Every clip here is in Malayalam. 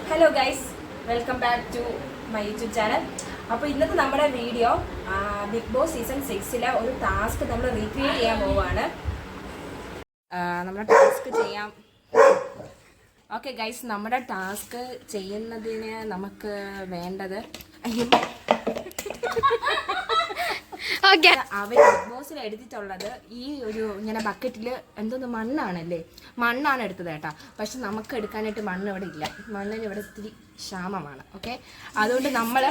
Hello guys, welcome back to my YouTube channel. അപ്പോൾ ഇന്നത്തെ നമ്മുടെ വീഡിയോ ബിഗ് ബോസ് സീസൺ 6-ലെ ഒരു ടാസ്ക് നമ്മൾ റീക്രിയേറ്റ് ചെയ്യാൻ പോവുകയാണ്. നമ്മുടെ ടാസ്ക് ചെയ്യാം. ഓക്കെ ഗൈസ്, നമ്മുടെ ടാസ്ക് ചെയ്യുന്നതിന് നമുക്ക് വേണ്ടത് അവർ ബിഗ് ബോസിൽ എടുത്തിട്ടുള്ളത് ഈ ഒരു ഇങ്ങനെ ബക്കറ്റിൽ എന്തോന്ന് മണ്ണാണല്ലേ, മണ്ണാണ് എടുത്തത് കേട്ടോ. പക്ഷെ നമുക്ക് എടുക്കാനായിട്ട് മണ്ണ് ഇവിടെ ഇല്ല, മണ്ണിന് ഇവിടെ ഇത്തിരി ക്ഷാമമാണ്. ഓക്കെ, അതുകൊണ്ട് നമ്മൾ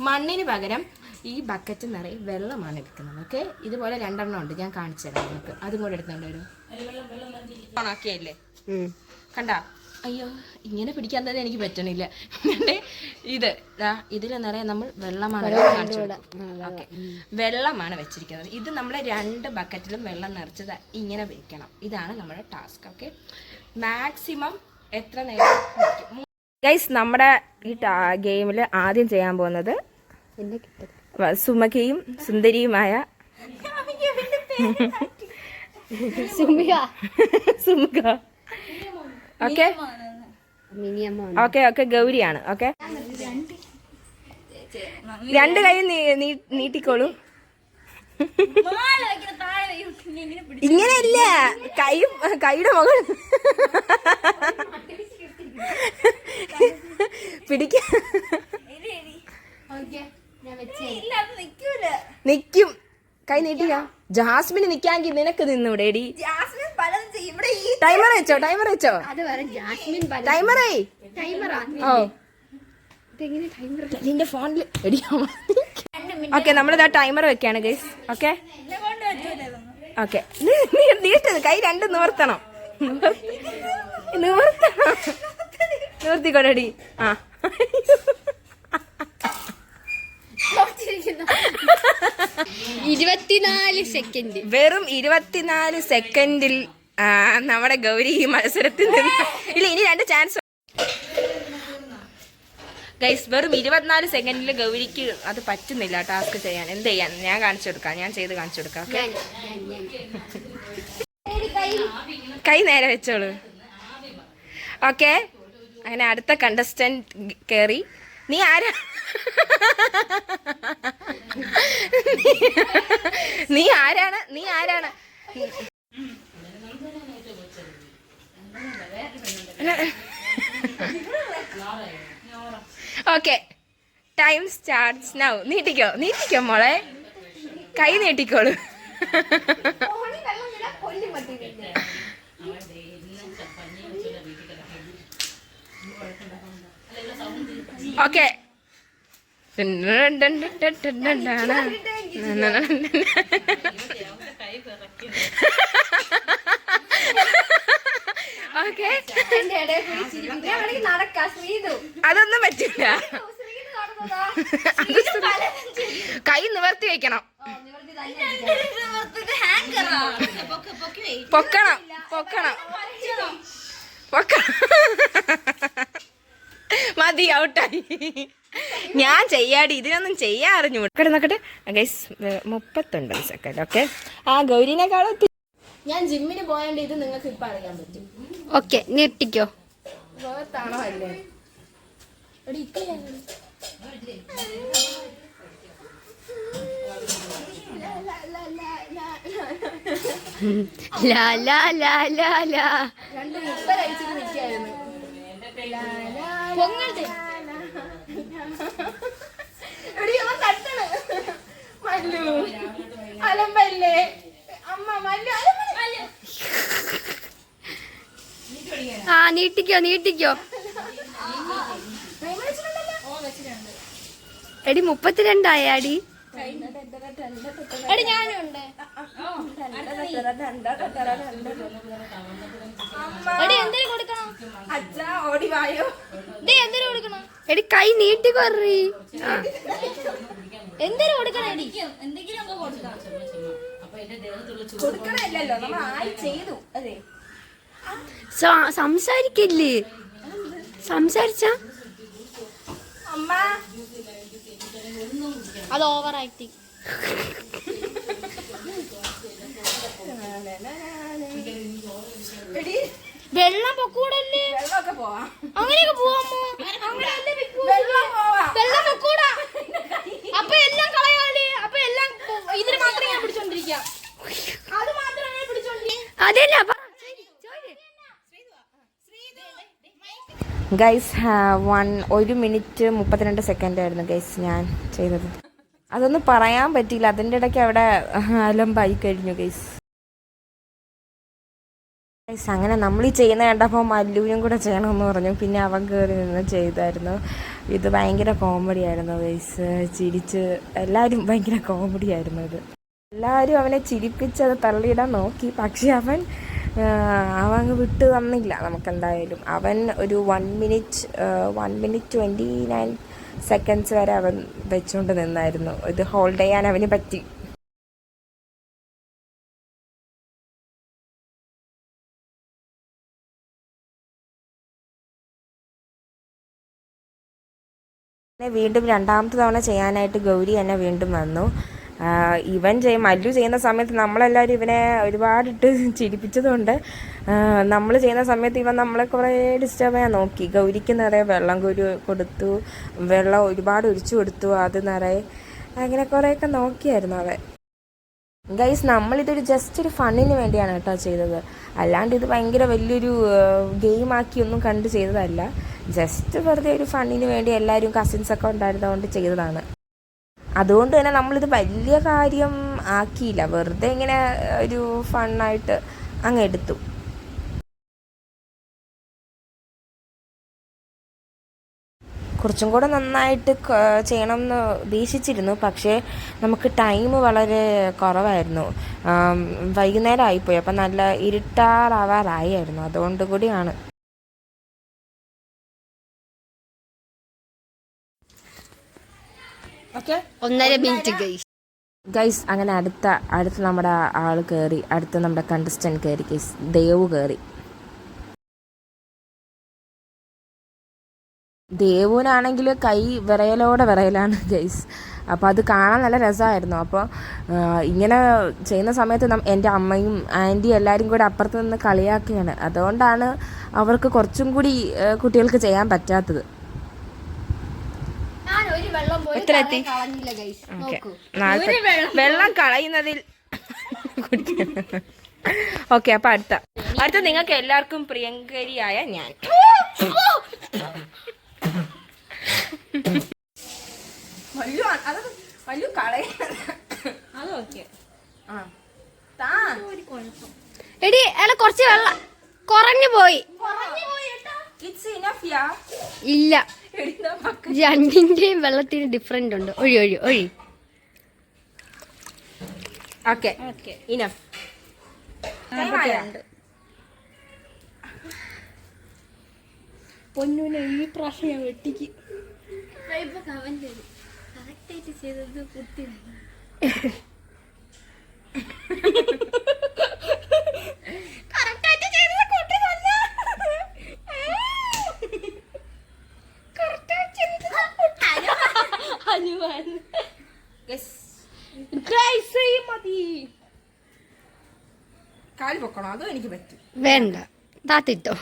മണ്ണിന് പകരം ഈ ബക്കറ്റ് നിറയെ വെള്ളമാണ് എടുക്കുന്നത്. ഓക്കെ, ഇതുപോലെ 2 എണ്ണം ഉണ്ട്, ഞാൻ കാണിച്ചു തരാം നിങ്ങൾക്ക്. അതും കൂടെ എടുത്തോണ്ട് വരും. ഓക്കെ അല്ലേ, കണ്ട? അയ്യോ, ഇങ്ങനെ പിടിക്കാൻ തന്നെ എനിക്ക് പറ്റണില്ല. ഇതിൽ നിറയെ നമ്മൾ വെള്ളമാണ് ഓക്കെ, വെള്ളമാണ് വെച്ചിരിക്കുന്നത്. ഇത് നമ്മൾ 2 ബക്കറ്റിലും വെള്ളം നിറച്ചത് ഇങ്ങനെ വെക്കണം. ഇതാണ് നമ്മുടെ ടാസ്ക്. ഓക്കെ, മാക്സിമം എത്ര നേരം ഗൈസ് നമ്മുടെ ഈ ഗെയിമിൽ ആദ്യം ചെയ്യാൻ പോകുന്നത് സുമഖയും സുന്ദരിയുമായ സുമുഖ. ഓക്കെ ഓക്കെ ഓക്കെ, ഗൗരിയാണ്. ഓക്കെ, 2 കൈ നീട്ടിക്കോളൂ. ഇങ്ങനെയല്ല, കൈയുടെ മുകൾ പിടിക്ക നിക്കും. കൈ നീട്ടിക്ക. ജാസ്മിന് നിക്കാമെങ്കിൽ നിനക്ക് നിന്നൂടെ എടി. ടൈമർ വെച്ചോ, ടൈമർ വെച്ചോ, ടൈമറേ. ഓ, നിന്റെ ഫോണിൽ എടിയാ. ഓക്കെ, നമ്മളിതാ ടൈമർ വെക്കാണ് ഗൈസ്. ഓക്കെ ഓക്കെ, നീട്ടത് കൈ 2 നിവർത്തണം, നിവർത്തിക്കൊടടി. ആ, വെറും 24 സെക്കൻഡിൽ നമ്മുടെ ഗൗരി ഈ മത്സരത്തിൽ നിന്ന് ഇല്ല, ഇനി 2 ചാൻസ് ഗൈസ്. വെറും 24 സെക്കൻഡിൽ ഗൗരിക്ക് അത് പറ്റുന്നില്ല ടാസ്ക് ചെയ്യാൻ. എന്ത് ചെയ്യാൻ, ഞാൻ കാണിച്ചു കൊടുക്കാം, ഞാൻ ചെയ്ത് കാണിച്ചു കൊടുക്കാം. ഓക്കെ, കൈ നേരെ വെച്ചോളൂ. ഓക്കെ, അങ്ങനെ അടുത്ത കണ്ടസ്റ്റന്റ് കേറി. നീ ആരാ? നീ ആരാണ്? നീ ആരാണ്? Okay, time starts now. നീട്ടിക്കോ, നീട്ടിക്കോ മോളെ, കൈ നീട്ടിക്കോളൂ. ഓക്കെ, അതൊന്നും പറ്റില്ല. കൈ നിവർത്തി വെക്കണം. പൊക്കണം പൊക്കണം പൊക്കണം. മതി, ഔട്ടായി. ഞാൻ ചെയ്യാടി, ഇതിനൊന്നും ചെയ്യാൻ അറിഞ്ഞു. നോക്കട്ടെ ഗൈസ്, 39 സെക്കൻഡ്. ഓക്കെ, ആ ഗൗരിനെക്കാളും ഞാൻ ജിമ്മിന് പോയാണ്ട് ഇത് നിങ്ങൾക്ക് ഇപ്പൊ അറിയാൻ പറ്റും. ഓക്കെ, നീട്ടിക്കോ. താണോ അല്ലേ? ലാ ലാ ലാ ലാ ലാ. 2 മുപ്പ കഴിച്ചിട്ട് നിൽക്കായിരുന്നു. മല്ലു അലമ്പല്ലേ അമ്മ, മല്ലു ആ, നീട്ടിക്കോ നീട്ടിക്കോ. എടി 32 ആയാടി. ഞാനുണ്ട്. അച്ഛാ ഓടി വായോ. എടി കൈ നീട്ടി കൊറി. എന്തിനു കൊടുക്കണോ? കൊടുക്കണല്ലോ, നമ്മൾ ആയി ചെയ്തു. അതെ, സംസാരിക്കില്ലേ? സംസാരിച്ച അമ്മ അത് ഓവർ ആക്ടിങ്. വെള്ളം പൊക്കൂടല്ലേ? വെള്ളമൊക്കെ പോവാം. അങ്ങനെയൊക്കെ പോവാമോ? വെള്ളം പോവാം. വെള്ളം വെക്കൂടാ. അപ്പൊ എല്ലാം കളയാടി. അപ്പൊ എല്ലാം ഇതിന് മാത്രം ഞാൻ പിടിച്ചോണ്ടിരിക്കാം. അത് മാത്രമേ പിടിച്ചോണ്ടിരിക്കും. അതല്ല ഗൈസ് 1 മിനിറ്റ് 32 സെക്കൻഡ് ആയിരുന്നു ഗൈസ് ഞാൻ ചെയ്തത്. അതൊന്നും പറയാൻ പറ്റിയില്ല, അതിൻ്റെ ഇടയ്ക്ക് അവിടെ അലമ്പായി കഴിഞ്ഞു ഗൈസ്. ഗൈസ് അങ്ങനെ നമ്മൾ ഈ ചെയ്യുന്ന കണ്ടപ്പോൾ മല്ലുവിനും കൂടെ ചെയ്യണമെന്ന് പറഞ്ഞു. പിന്നെ അവൻ കയറി നിന്ന് ചെയ്തായിരുന്നു. ഇത് ഭയങ്കര കോമഡി ആയിരുന്നു ഗൈസ്. ചിരിച്ച് എല്ലാവരും ഭയങ്കര കോമഡി ആയിരുന്നു ഇത്. എല്ലാവരും അവനെ ചിരിപ്പിച്ചത് തള്ളിയിടാൻ നോക്കി, പക്ഷെ അവൻ അങ്ങ് വിട്ട് തന്നില്ല നമുക്കെന്തായാലും. അവൻ ഒരു 1 മിനിറ്റ് 29 സെക്കൻഡ്സ് വരെ അവൻ വെച്ചുകൊണ്ട് നിന്നായിരുന്നു. ഇത് ഹോൾഡ് ചെയ്യാൻ അവന് പറ്റി. വീണ്ടും രണ്ടാമത്തെ തവണ ചെയ്യാനായിട്ട് ഗൗരി എന്നെ വീണ്ടും വന്നു. മല്ലു ചെയ്യുന്ന സമയത്ത് നമ്മളെല്ലാവരും ഇവനെ ഒരുപാടിട്ട് ചിരിപ്പിച്ചതുകൊണ്ട് നമ്മൾ ചെയ്യുന്ന സമയത്ത് ഇവൻ നമ്മളെ കുറേ ഡിസ്റ്റർബ് ചെയ്യാൻ നോക്കി. ഗൗരിക്ക് നിറയെ വെള്ളം കൊടുത്തു, വെള്ളം ഒരുപാട് ഒഴിച്ചു കൊടുത്തു, അത് നിറയെ അങ്ങനെ കുറേയൊക്കെ നോക്കിയായിരുന്നു അവൻ. ഗൈസ് നമ്മളിതൊരു ജസ്റ്റ് ഒരു ഫണ്ണിന് വേണ്ടിയാണ് കേട്ടോ ചെയ്തത്, അല്ലാണ്ട് ഇത് ഭയങ്കര വലിയൊരു ഗെയിമാക്കി ഒന്നും കണ്ട് ചെയ്തതല്ല. ജസ്റ്റ് വെറുതെ ഒരു ഫണ്ണിന് വേണ്ടി എല്ലാവരും കസിൻസൊക്കെ ഉണ്ടായിരുന്നതുകൊണ്ട് ചെയ്തതാണ്. അതുകൊണ്ട് തന്നെ നമ്മളിത് വലിയ കാര്യം ആക്കിയില്ല, വെറുതെ ഇങ്ങനെ ഒരു ഫണ്ണായിട്ട് അങ്ങ് എടുത്തു. കുറച്ചും കൂടെ നന്നായിട്ട് ചെയ്യണമെന്ന് ഉദ്ദേശിച്ചിരുന്നു, പക്ഷേ നമുക്ക് ടൈം വളരെ കുറവായിരുന്നു. വൈകുന്നേരം ആയിപ്പോയി, അപ്പം നല്ല ഇരുട്ടാറാവാറായിരുന്നു, അതുകൊണ്ട് കൂടിയാണ്. ഓക്കെ 1.5 മിനിറ്റ് ഗൈസ് അങ്ങനെ അടുത്ത നമ്മുടെ ആൾ കയറി, അടുത്ത നമ്മുടെ കണ്ടസ്റ്റന്റ് കയറി ഗൈസ്, ദേവു കയറി. ദേവുവിനാണെങ്കിൽ കൈ വിറയലാണ് ഗൈസ്. അപ്പോൾ അത് കാണാൻ നല്ല രസമായിരുന്നു. അപ്പോൾ ഇങ്ങനെ ചെയ്യുന്ന സമയത്ത് എൻ്റെ അമ്മയും ആൻറ്റിയും എല്ലാവരും കൂടി അപ്പുറത്ത് നിന്ന് കളിയാക്കുകയാണ്. അതുകൊണ്ടാണ് അവർക്ക് കുറച്ചും കൂടി കുട്ടികൾക്ക് ചെയ്യാൻ പറ്റാത്തത്. വെള്ളം കളയുന്നതിൽ ഓക്കെ. അപ്പൊ അടുത്ത നിങ്ങൾക്ക് എല്ലാവർക്കും പ്രിയങ്കരിയായ ഞാൻ. എടി അല്ല കുറച്ച് വെള്ളം കുറഞ്ഞു പോയി. ഇല്ല, രണ്ടിന്റെയും വെള്ളത്തിന് ഡിഫറെന്റ് ഉണ്ട്. ഒഴി ഓക്കെ ഇനഫ്. പൊന്നൂനെ ഈ പ്രാവശ്യം ഞാൻ വെട്ടിക്ക്. ചെയ്തത് കുത്തി കാല് പൊക്കണോ? അതോ എനിക്ക് പറ്റും. വേണ്ട, താത്തിട്ടോ.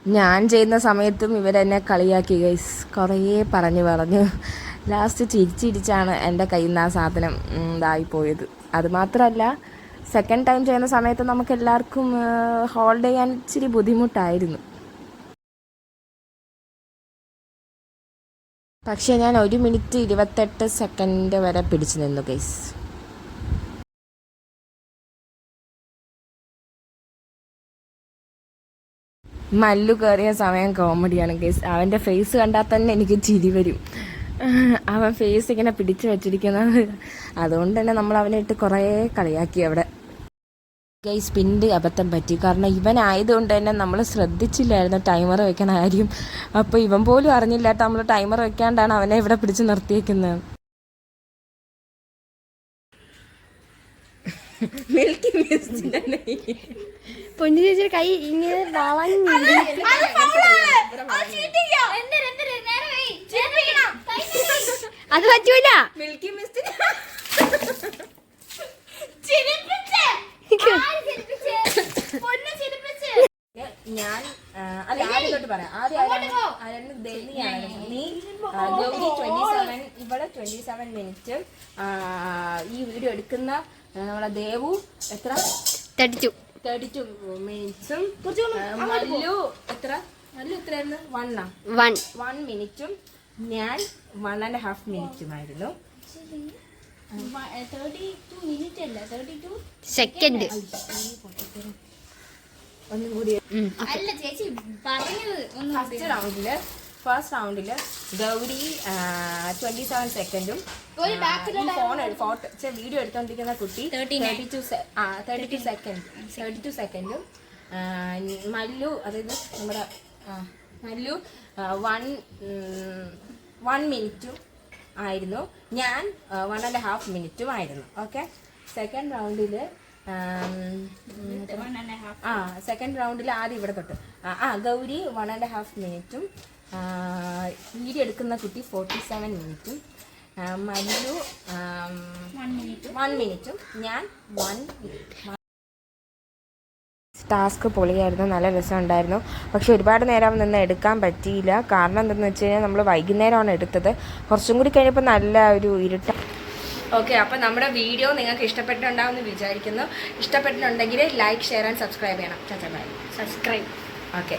ഞാൻ ചെയ്യുന്ന സമയത്തും ഇവരെന്നെ കളിയാക്കി ഗൈസ്. കുറേ പറഞ്ഞു ലാസ്റ്റ് ചിരിച്ചാണ് എൻ്റെ കയ്യിൽ നിന്ന് ആ സാധനം ഇതായിപ്പോയത്. അതുമാത്രമല്ല, സെക്കൻഡ് ടൈം ചെയ്യുന്ന സമയത്ത് നമുക്ക് എല്ലാവർക്കും ഹോൾഡ് ചെയ്യാൻ ഇച്ചിരി ബുദ്ധിമുട്ടായിരുന്നു. പക്ഷേ ഞാൻ 1 മിനിറ്റ് 28 സെക്കൻഡ് വരെ പിടിച്ചു നിന്നു ഗൈസ്. മല്ലു കയറിയ സമയം കോമഡിയാണ് ഗൈസ്. അവൻ്റെ ഫേസ് കണ്ടാൽ തന്നെ എനിക്ക് ചിരി വരും. അവൻ ഫേസ് ഇങ്ങനെ പിടിച്ചു വെച്ചിരിക്കുന്നത്, അതുകൊണ്ട് തന്നെ നമ്മൾ അവനെ ഇട്ട് കുറേ കളിയാക്കി അവിടെ ഗൈസ്. പിന്നീട് അബദ്ധം പറ്റി, കാരണം ഇവനായതുകൊണ്ട് തന്നെ നമ്മൾ ശ്രദ്ധിച്ചില്ലായിരുന്നു ടൈമർ വെക്കണ കാര്യം. അപ്പോൾ ഇവൻ പോലും അറിഞ്ഞില്ലാട്ടോ നമ്മൾ ടൈമർ വെക്കാണ്ടാണ് അവനെ ഇവിടെ പിടിച്ച് നിർത്തിയേക്കുന്നത്. മിൽക്കി മിസ്റ്റിന്റെ പൊന്നു ചേച്ചി കൈ ഇങ്ങനെ അത് പറ്റൂല. മിൽക്കി മിസ്റ്റിന് പൊന്നു ഞാൻ അല്ല ആദ്യം തൊട്ട് പറയാം. ആദ്യം നീയാണ്. നീ ഗൗരി 27, ഇവിടെ 27 മിനിറ്റും ഈ വീഡിയോ എടുക്കുന്ന നമ്മളെ ദേവു എത്ര 32 മിനിറ്റ്സും മല്ലു എത്രയായിരുന്നു 1 മിനിറ്റും ഞാൻ 1.5 മിനിറ്റുമായിരുന്നു. 32 മിനിറ്റ് അല്ല 32 സെക്കൻഡ്. ഒന്നും കൂടി. അല്ല ചേച്ചി പറഞ്ഞത് ഒന്ന് ഫസ്റ്റ് റൗണ്ടില് ഗൗരി 27 സെക്കൻഡും ഒരു ബാക്കിൽ ഫോട്ടോ വീഡിയോ എടുത്തോണ്ടിരിക്കുന്ന കുട്ടി 32 സെക്കൻഡും മല്ലു അതായത് നമ്മുടെ മല്ലു 1 മിനിറ്റും ആയിരുന്നു. ഞാൻ 1.5 മിനിറ്റും ആയിരുന്നു. ഓക്കെ. സെക്കൻഡ് റൗണ്ടിൽ ആദ്യം ഇവിടെ തൊട്ട് ഗൗരി 1.5 മിനിറ്റും വീഡിയോ എടുക്കുന്ന കുട്ടി 47 മിനിറ്റും മല്ലു 1 മിനിറ്റും ഞാൻ 1 ടാസ്ക് പൊളിയായിരുന്നു. നല്ല രസമുണ്ടായിരുന്നു. പക്ഷെ ഒരുപാട് നേരം നിന്ന് എടുക്കാൻ പറ്റിയില്ല. കാരണം എന്താണെന്ന് വെച്ച് കഴിഞ്ഞാൽ നമ്മൾ വൈകുന്നേരമാണ് എടുത്തത്. കുറച്ചും കൂടി കഴിഞ്ഞപ്പോൾ നല്ല ഒരു ഇരുട്ട. ഓക്കെ, അപ്പോൾ നമ്മുടെ വീഡിയോ നിങ്ങൾക്ക് ഇഷ്ടപ്പെട്ടിട്ടുണ്ടാവുമെന്ന് വിചാരിക്കുന്നു. ഇഷ്ടപ്പെട്ടിട്ടുണ്ടെങ്കിൽ ലൈക്ക്, ഷെയർ ആൻഡ് സബ്സ്ക്രൈബ് ചെയ്യണം. സബ്സ്ക്രൈബ്. ഓക്കെ.